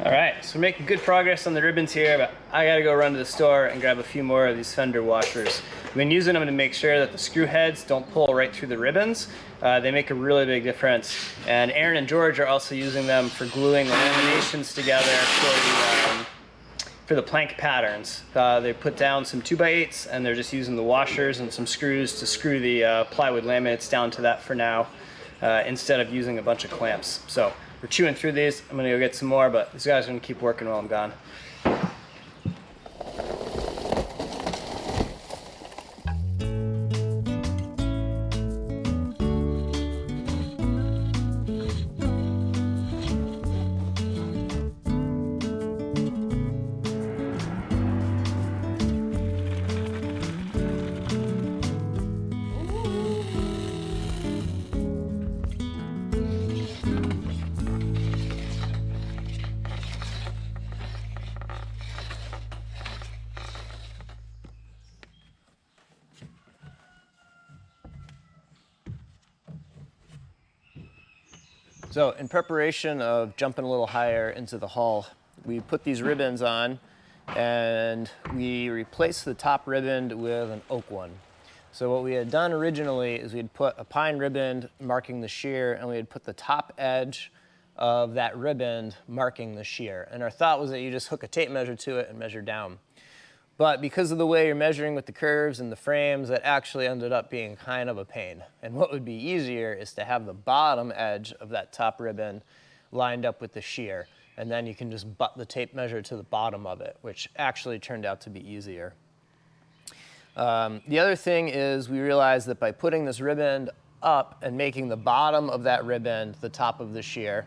All right, so we're making good progress on the ribbons here, but I gotta go run to the store and grab a few more of these fender washers. We've been using them to make sure that the screw heads don't pull right through the ribbons. They make a really big difference. And Aaron and George are also using them for gluing the laminations together for the plank patterns. They put down some 2x8s and they're just using the washers and some screws to screw the plywood laminates down to that for now, instead of using a bunch of clamps. So we're chewing through these. I'm gonna go get some more, but these guys are gonna keep working while I'm gone. So in preparation of jumping a little higher into the hull, we put these ribbons on and we replaced the top ribbon with an oak one. So what we had done originally is we had put a pine ribbon marking the shear, and we had put the top edge of that ribbon marking the shear. And our thought was that you just hook a tape measure to it and measure down. But because of the way you're measuring with the curves and the frames, that actually ended up being kind of a pain. And what would be easier is to have the bottom edge of that top ribbon lined up with the shear. And then you can just butt the tape measure to the bottom of it, which actually turned out to be easier. The other thing is we realized that by putting this ribbon up and making the bottom of that ribbon the top of the shear,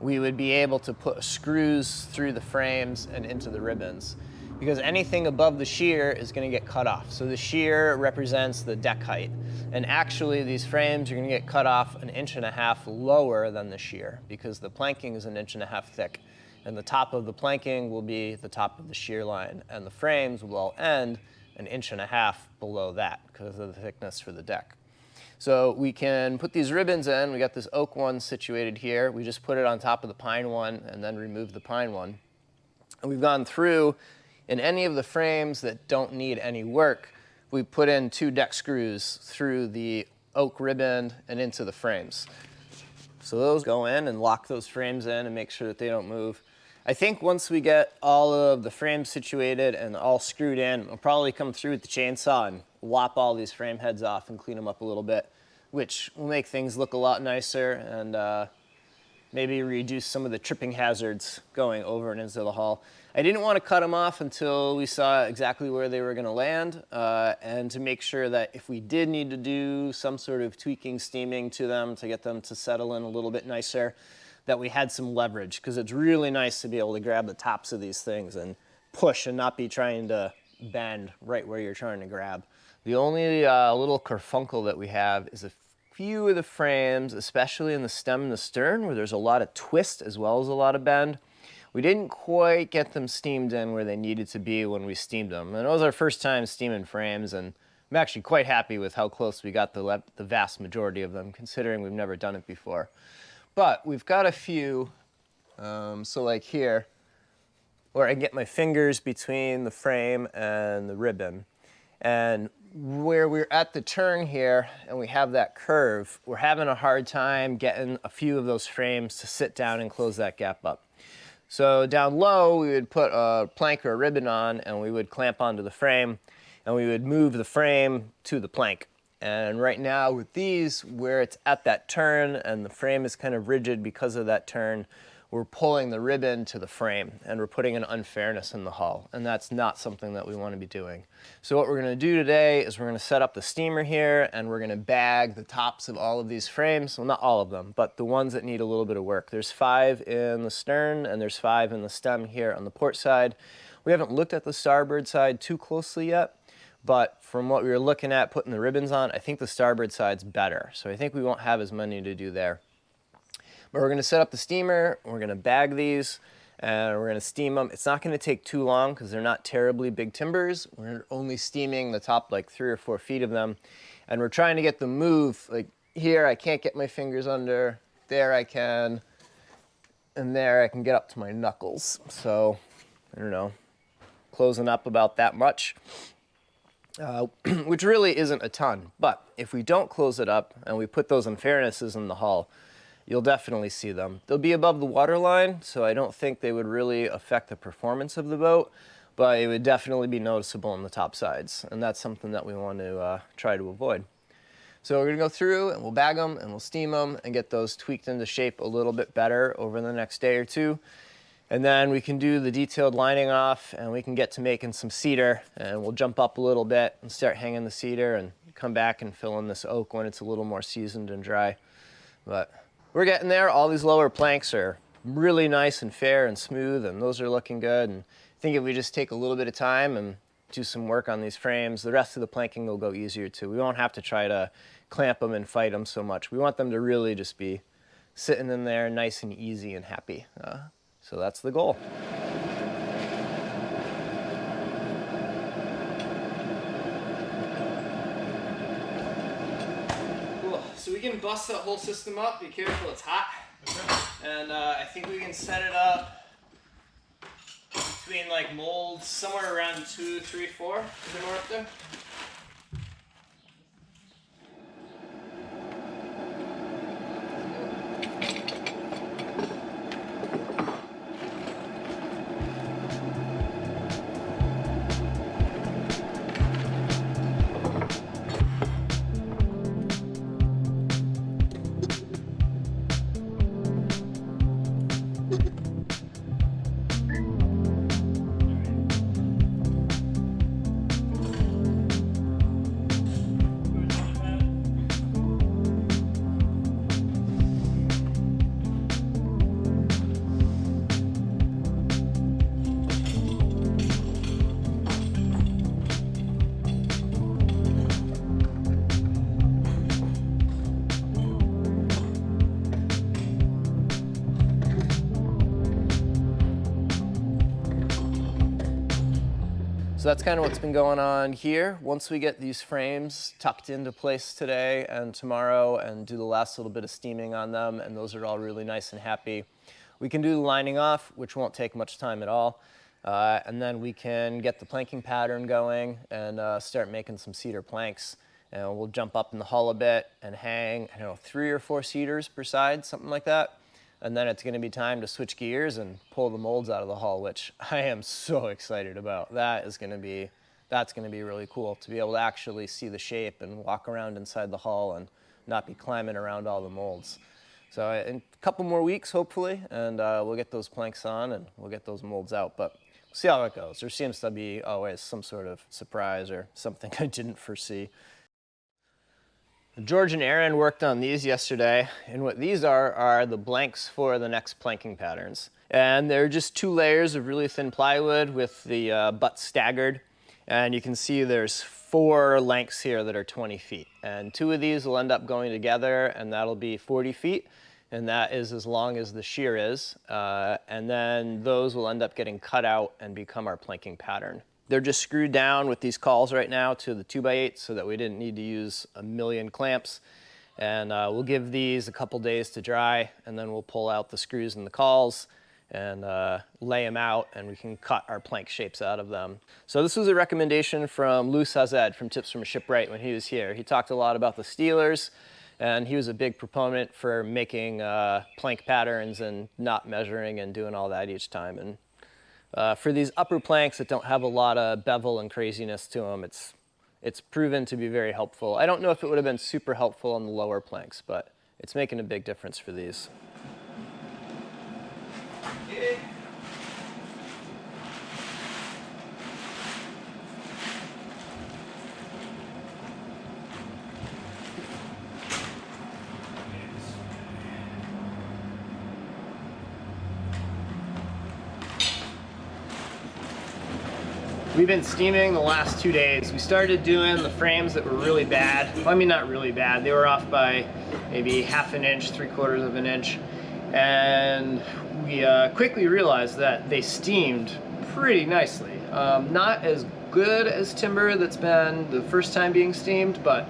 we would be able to put screws through the frames and into the ribbons, because anything above the shear is going to get cut off. So the shear represents the deck height. And actually, these frames are going to get cut off 1.5 inches lower than the shear, because the planking is 1.5 inches thick. And the top of the planking will be the top of the shear line. And the frames will end 1.5 inches below that because of the thickness for the deck. So we can put these ribbons in. We got this oak one situated here. We just put it on top of the pine one and then remove the pine one. And we've gone through, in any of the frames that don't need any work, we put in 2 deck screws through the oak ribbon and into the frames. So those go in and lock those frames in and make sure that they don't move. I think once we get all of the frames situated and all screwed in, we'll probably come through with the chainsaw and lop all these frame heads off and clean them up a little bit, which will make things look a lot nicer and maybe reduce some of the tripping hazards going over and into the hull. I didn't want to cut them off until we saw exactly where they were going to land, and to make sure that if we did need to do some sort of tweaking, steaming to them to get them to settle in a little bit nicer, that we had some leverage, because it's really nice to be able to grab the tops of these things and push and not be trying to bend right where you're trying to grab. The only little kerfunkel that we have is a few of the frames, especially in the stem and the stern, where there's a lot of twist as well as a lot of bend. We didn't quite get them steamed in where they needed to be when we steamed them. And it was our first time steaming frames, and I'm actually quite happy with how close we got the vast majority of them, considering we've never done it before. But we've got a few, so like here, where I can get my fingers between the frame and the ribbon. And where we're at the turn here and we have that curve, we're having a hard time getting a few of those frames to sit down and close that gap up. So down low, we would put a plank or a ribbon on and we would clamp onto the frame and we would move the frame to the plank. And right now with these, where it's at that turn and the frame is kind of rigid because of that turn, we're pulling the ribbon to the frame and we're putting an unfairness in the hull. And that's not something that we want to be doing. So what we're going to do today is we're going to set up the steamer here and we're going to bag the tops of all of these frames. Well, not all of them, but the ones that need a little bit of work. There's 5 in the stern and there's 5 in the stem here on the port side. We haven't looked at the starboard side too closely yet, but from what we were looking at putting the ribbons on, I think the starboard side's better. So I think we won't have as many to do there. But we're going to set up the steamer, we're going to bag these, and we're going to steam them. It's not going to take too long because they're not terribly big timbers. We're only steaming the top like 3 or 4 feet of them. And we're trying to get them move. Like here, I can't get my fingers under. There I can. and there I can get up to my knuckles. So, I don't know, closing up about that much, which really isn't a ton. But if we don't close it up and we put those unfairnesses in the hull, you'll definitely see them. They'll be above the waterline, so I don't think they would really affect the performance of the boat, but it would definitely be noticeable on the top sides, and that's something that we want to try to avoid. So we're gonna go through and we'll bag them and we'll steam them and get those tweaked into shape a little bit better over the next day or two. And then we can do the detailed lining off and we can get to making some cedar, and we'll jump up a little bit and start hanging the cedar and come back and fill in this oak when it's a little more seasoned and dry. But we're getting there. All these lower planks are really nice and fair and smooth, and those are looking good. And I think if we just take a little bit of time and do some work on these frames, the rest of the planking will go easier too. We won't have to try to clamp them and fight them so much. We want them to really just be sitting in there nice and easy and happy. So that's the goal. Cool. So we can bust that whole system up. Be careful, it's hot. Okay. And I think we can set it up between like molds somewhere around 2, 3, 4. Is there more up there? So that's kind of what's been going on here. Once we get these frames tucked into place today and tomorrow and do the last little bit of steaming on them, and those are all really nice and happy, we can do the lining off, which won't take much time at all. And then we can get the planking pattern going and start making some cedar planks. And we'll jump up in the hull a bit and hang, I don't know, 3 or 4 cedars per side, something like that. And then it's gonna be time to switch gears and pull the molds out of the hull, which I am so excited about. That's gonna be really cool to be able to actually see the shape and walk around inside the hull and not be climbing around all the molds. So in a couple more weeks, hopefully, and we'll get those planks on and we'll get those molds out, but we'll see how it goes. There seems to be always some sort of surprise or something I didn't foresee. George and Aaron worked on these yesterday, and what these are the blanks for the next planking patterns. And they're just 2 layers of really thin plywood with the butts staggered. And you can see there's 4 lengths here that are 20 feet. And 2 of these will end up going together, and that'll be 40 feet. And that is as long as the shear is. And then those will end up getting cut out and become our planking pattern. They're just screwed down with these cauls right now to the 2x8 so that we didn't need to use a million clamps. And we'll give these a couple days to dry, and then we'll pull out the screws and the cauls and lay them out, and we can cut our plank shapes out of them. So this was a recommendation from Lou Sazed from Tips from a Shipwright when he was here. He talked a lot about the steelers, and he was a big proponent for making plank patterns and not measuring and doing all that each time. And for these upper planks that don't have a lot of bevel and craziness to them, it's proven to be very helpful. I don't know if it would have been super helpful on the lower planks, but it's making a big difference for these. Yeah. We've been steaming the last 2 days. We started doing the frames that were really bad. Well, I mean, not really bad. They were off by maybe 1/2 an inch, 3/4 of an inch. And we quickly realized that they steamed pretty nicely. Not as good as timber that's been the first time being steamed, but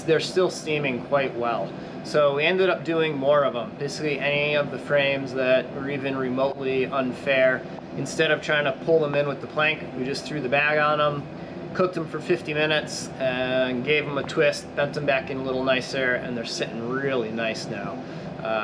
they're still steaming quite well. So we ended up doing more of them. Basically any of the frames that were even remotely unfair, instead of trying to pull them in with the plank, we just threw the bag on them, cooked them for 50 minutes, and gave them a twist, bent them back in a little nicer, and they're sitting really nice now.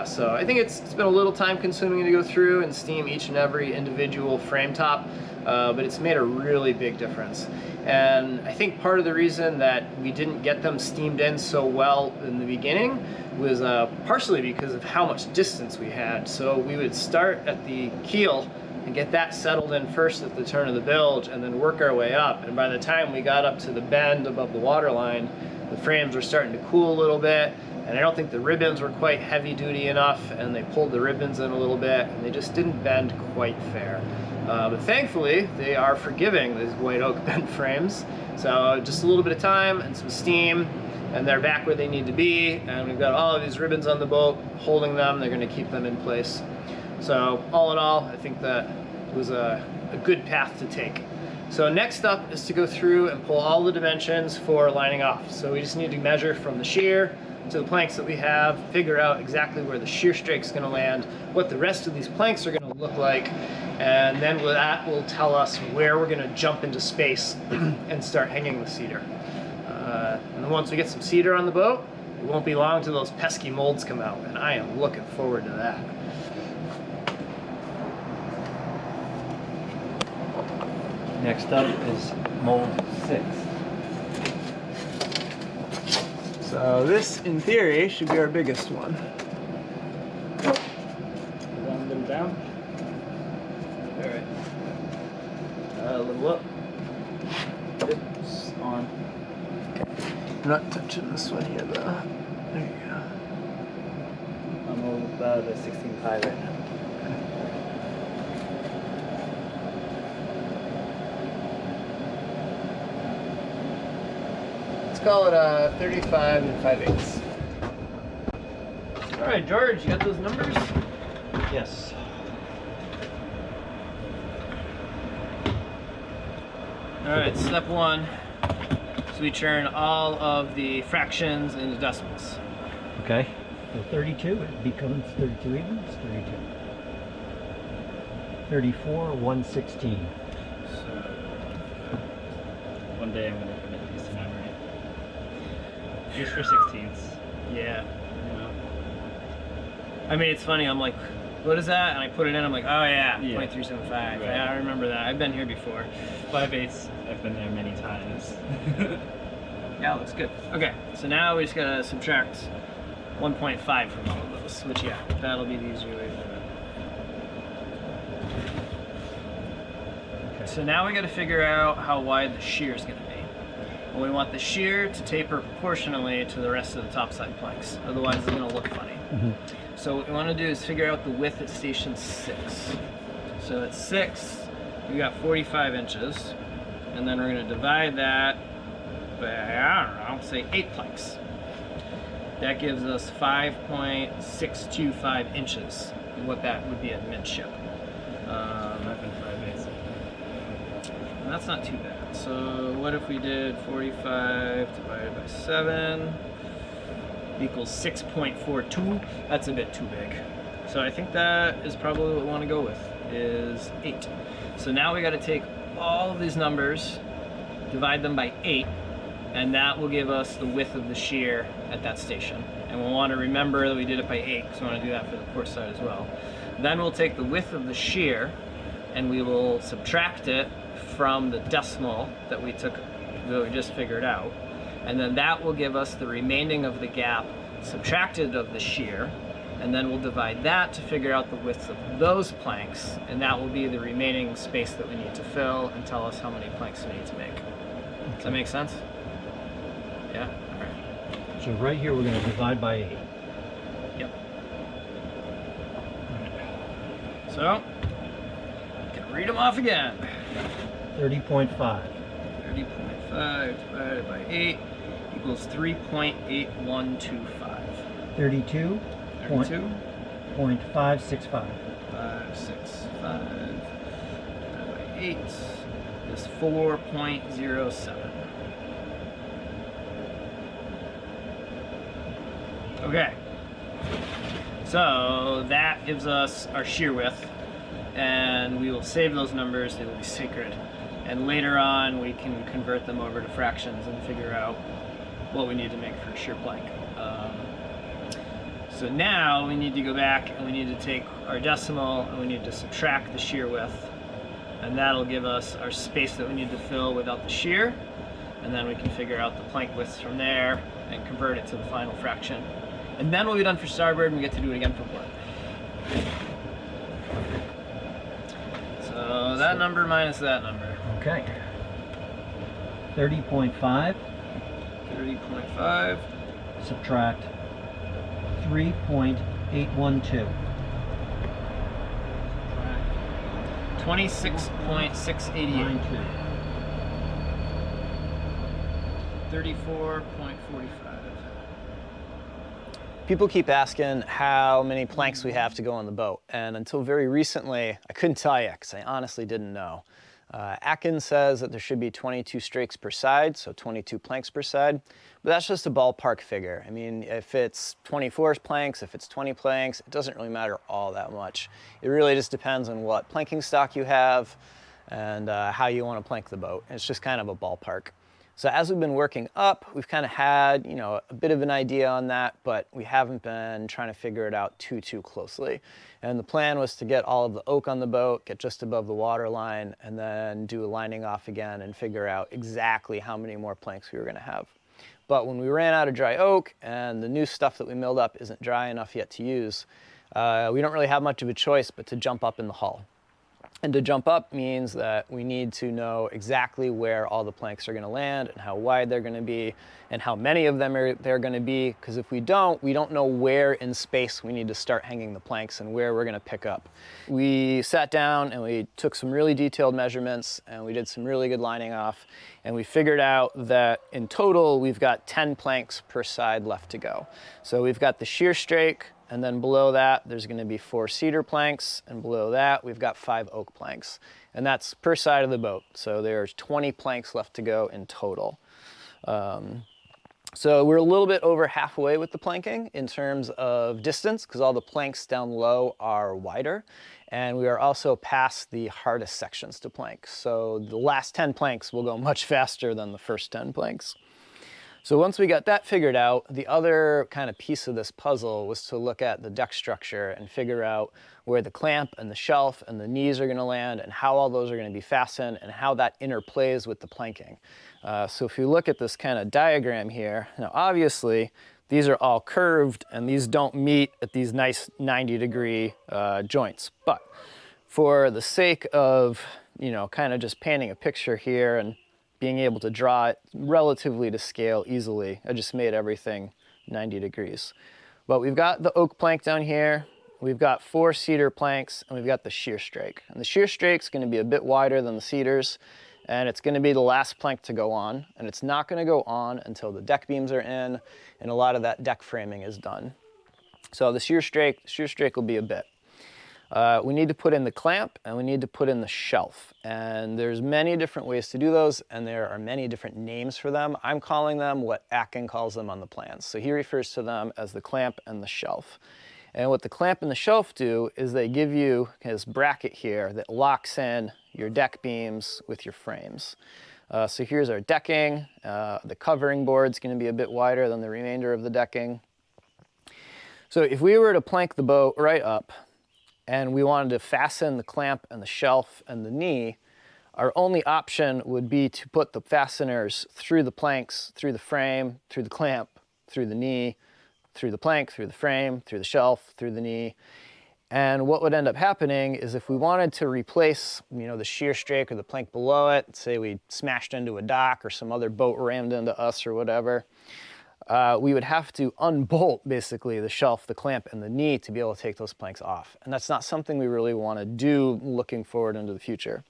So I think it's been a little time consuming to go through and steam each and every individual frame top, but it's made a really big difference. And I think part of the reason that we didn't get them steamed in so well in the beginning was partially because of how much distance we had. So we would start at the keel and get that settled in first at the turn of the bilge, and then work our way up. And by the time we got up to the bend above the waterline, the frames were starting to cool a little bit, and I don't think the ribbons were quite heavy duty enough, and they pulled the ribbons in a little bit, and they just didn't bend quite fair. But thankfully, they are forgiving, these white oak bent frames. So just a little bit of time and some steam, and they're back where they need to be, and we've got all of these ribbons on the boat holding them. They're going to keep them in place. So all in all, I think that was a good path to take. So next up is to go through and pull all the dimensions for lining off. So we just need to measure from the shear to the planks that we have, figure out exactly where the shear strake's going to land, what the rest of these planks are going to look like, and then that will tell us where we're going to jump into space and start hanging the cedar. And then once we get some cedar on the boat, it won't be long till those pesky molds come out, and I am looking forward to that. Next up is mold 6. So this, in theory, should be our biggest one. One little down. All right. A little up. It's on. I'm not touching this one here, though. There you go. I'm about a 16.5 right now. Let's call it 35 5/8. All right, George, you got those numbers? Yes. All right, step one. So we turn all of the fractions into decimals. Okay. So 32, it becomes 32 even. It's 32. 34, 116. So, one day I'm going to commit these to memory. Just for 16ths. Yeah. You know? I mean, it's funny. I'm like, what is that? And I put it in. I'm like, oh yeah, Yeah. 0.375. Right. Yeah, I remember that. I've been here before. 5/8, I've been there many times. Yeah, it looks good. Okay, so now we just gotta subtract 1.5 from all of those, which yeah, that'll be the easier way to do it. Okay. So now we gotta figure out how wide the shear is gonna be. Well, we want the shear to taper proportionally to the rest of the topside planks, otherwise it's gonna look funny. Mm-hmm. So what we wanna do is figure out the width at station 6. So at 6, we got 45 inches, and then we're gonna divide that by, I don't know, say 8 planks. That gives us 5.625 inches, what that would be at midship. 5 and 5/8. And that's not too bad. So what if we did 45 divided by 7 equals 6.42? That's a bit too big. So I think that is probably what we want to go with, is 8. So now we got to take all of these numbers, divide them by 8, and that will give us the width of the shear at that station. And we'll want to remember that we did it by 8, because we want to do that for the port side as well. Then we'll take the width of the shear, and we will subtract it from the decimal that we just figured out. And then that will give us the remaining of the gap subtracted of the shear, and then we'll divide that to figure out the width of those planks, and that will be the remaining space that we need to fill and tell us how many planks we need to make. Does that make sense? Yeah? All right. So right here we're going to divide by 8. Yep. So, can read them off again. 30.5. 30.5 divided by 8 equals 3.8125. 32. 32.565 .565. divided by 8 is 4.07. Okay. So that gives us our shear width, and we will save those numbers. They will be sacred. And later on, we can convert them over to fractions and figure out what we need to make for a shear plank. So now we need to go back and we need to take our decimal and we need to subtract the shear width. And that'll give us our space that we need to fill without the shear. And then we can figure out the plank widths from there and convert it to the final fraction. And then we'll be done for starboard and we get to do it again for port. So that number minus that number. Okay. 30.5. 30.5. Subtract 3.812. 26.688. 92. 34.45. People keep asking how many planks we have to go on the boat, and until very recently, I couldn't tell you because I honestly didn't know. Atkin says that there should be 22 strakes per side, so 22 planks per side, but that's just a ballpark figure. I mean, if it's 24 planks, if it's 20 planks, it doesn't really matter all that much. It really just depends on what planking stock you have and how you want to plank the boat. It's just kind of a ballpark. So as we've been working up, we've kind of had, you know, a bit of an idea on that, but we haven't been trying to figure it out too closely. And the plan was to get all of the oak on the boat, get just above the water line, and then do a lining off again and figure out exactly how many more planks we were going to have. But when we ran out of dry oak and the new stuff that we milled up isn't dry enough yet to use, we don't really have much of a choice but to jump up in the hull. And to jump up means that we need to know exactly where all the planks are going to land and how wide they're going to be and how many of them they're going to be, because if we don't know where in space we need to start hanging the planks and where we're going to pick up. We sat down and we took some really detailed measurements and we did some really good lining off, and we figured out that in total we've got 10 planks per side left to go. So we've got the shear strake, and then below that, there's going to be 4 cedar planks, and below that, we've got 5 oak planks. And that's per side of the boat. So there's 20 planks left to go in total. So we're a little bit over halfway with the planking in terms of distance, because all the planks down low are wider. And we are also past the hardest sections to plank. So the last 10 planks will go much faster than the first 10 planks. So once we got that figured out, the other kind of piece of this puzzle was to look at the deck structure and figure out where the clamp and the shelf and the knees are going to land and how all those are going to be fastened and how that interplays with the planking. So if you look at this kind of diagram here, now obviously these are all curved and these don't meet at these nice 90-degree joints. But for the sake of, you know, kind of just painting a picture here and being able to draw it relatively to scale easily, I just made everything 90 degrees. But we've got the oak plank down here, we've got 4 cedar planks, and we've got the shear strake. And the shear strake's going to be a bit wider than the cedars, and it's going to be the last plank to go on, and it's not going to go on until the deck beams are in and a lot of that deck framing is done. So the shear strake will be a bit. We need to put in the clamp and we need to put in the shelf, and there's many different ways to do those, and there are many different names for them. I'm calling them what Atkin calls them on the plans. So he refers to them as the clamp and the shelf. And what the clamp and the shelf do is they give you this bracket here that locks in your deck beams with your frames. So here's our decking. The covering board's going to be a bit wider than the remainder of the decking. So if we were to plank the boat right up, and we wanted to fasten the clamp and the shelf and the knee, our only option would be to put the fasteners through the planks, through the frame, through the clamp, through the knee, through the plank, through the frame, through the shelf, through the knee. And what would end up happening is if we wanted to replace, you know, the shear strake or the plank below it, say we smashed into a dock or some other boat rammed into us or whatever, we would have to unbolt basically the shelf, the clamp, and the knee to be able to take those planks off. And that's not something we really want to do looking forward into the future.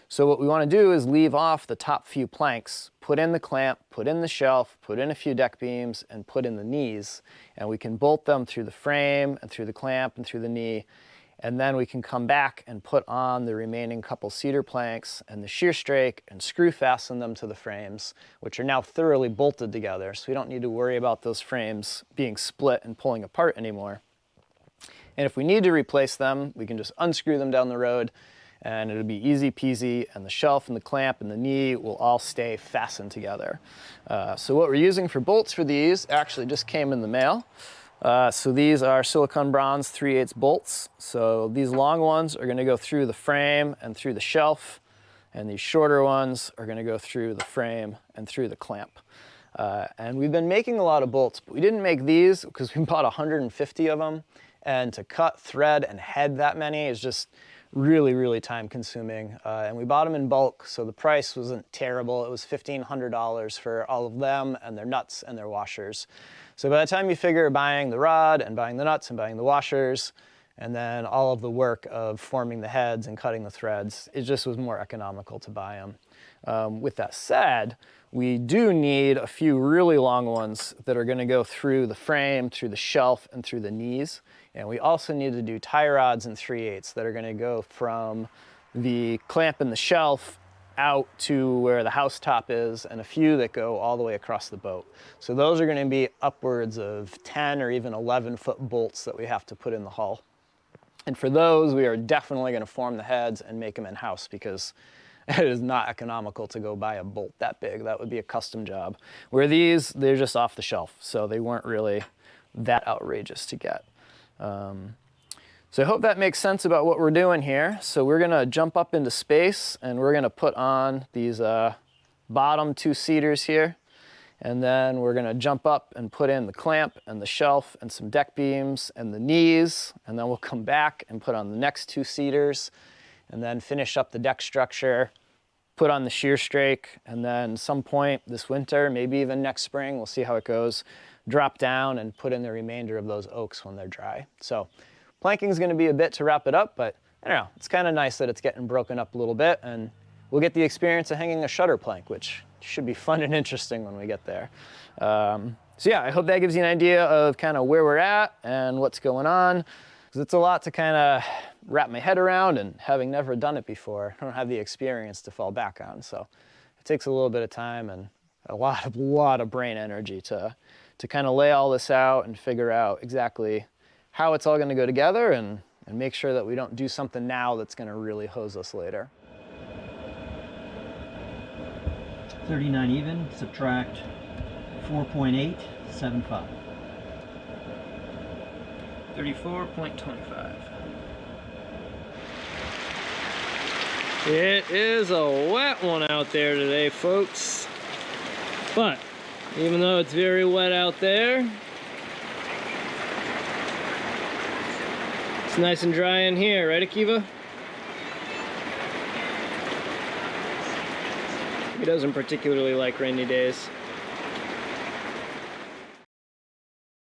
So what we want to do is leave off the top few planks, put in the clamp, put in the shelf, put in a few deck beams, and put in the knees. And we can bolt them through the frame and through the clamp and through the knee. And then we can come back and put on the remaining couple cedar planks and the shear strake and screw fasten them to the frames, which are now thoroughly bolted together. So we don't need to worry about those frames being split and pulling apart anymore. And if we need to replace them, we can just unscrew them down the road and it'll be easy peasy, and the shelf and the clamp and the knee will all stay fastened together. So what we're using for bolts for these actually just came in the mail. So these are silicone bronze 3/8 bolts. So these long ones are going to go through the frame and through the shelf, and these shorter ones are going to go through the frame and through the clamp. And we've been making a lot of bolts, but we didn't make these because we bought 150 of them, and to cut, thread, and head that many is just really, really time consuming. And we bought them in bulk, so the price wasn't terrible. It was $1,500 for all of them and their nuts and their washers. So by the time you figure buying the rod and buying the nuts and buying the washers, and then all of the work of forming the heads and cutting the threads, it just was more economical to buy them. With that said, we do need a few really long ones that are going to go through the frame, through the shelf, and through the knees. And we also need to do tie rods in 3/8 that are going to go from the clamp in the shelf out to where the house top is, and a few that go all the way across the boat. So those are going to be upwards of 10 or even 11-foot bolts that we have to put in the hull. And for those, we are definitely going to form the heads and make them in-house, because it is not economical to go buy a bolt that big. That would be a custom job. Where these, they're just off the shelf, so they weren't really that outrageous to get. So I hope that makes sense about what we're doing here. So we're gonna jump up into space, and we're gonna put on these bottom 2 cedars here. And then we're gonna jump up and put in the clamp and the shelf and some deck beams and the knees. And then we'll come back and put on the next 2 cedars, and then finish up the deck structure, put on the shear strake, and then some point this winter, maybe even next spring, we'll see how it goes, drop down and put in the remainder of those oaks when they're dry. So planking is going to be a bit to wrap it up, but I don't know, it's kind of nice that it's getting broken up a little bit, and we'll get the experience of hanging a shutter plank, which should be fun and interesting when we get there. So yeah, I hope that gives you an idea of kind of where we're at and what's going on, because it's a lot to kind of wrap my head around, and having never done it before, I don't have the experience to fall back on. So it takes a little bit of time and a lot of brain energy to kind of lay all this out and figure out exactly how it's all going to go together, and make sure that we don't do something now that's going to really hose us later. 39 even, subtract 4.875. 34.25. It is a wet one out there today, folks. But even though it's very wet out there, it's nice and dry in here, right, Akiva? He doesn't particularly like rainy days.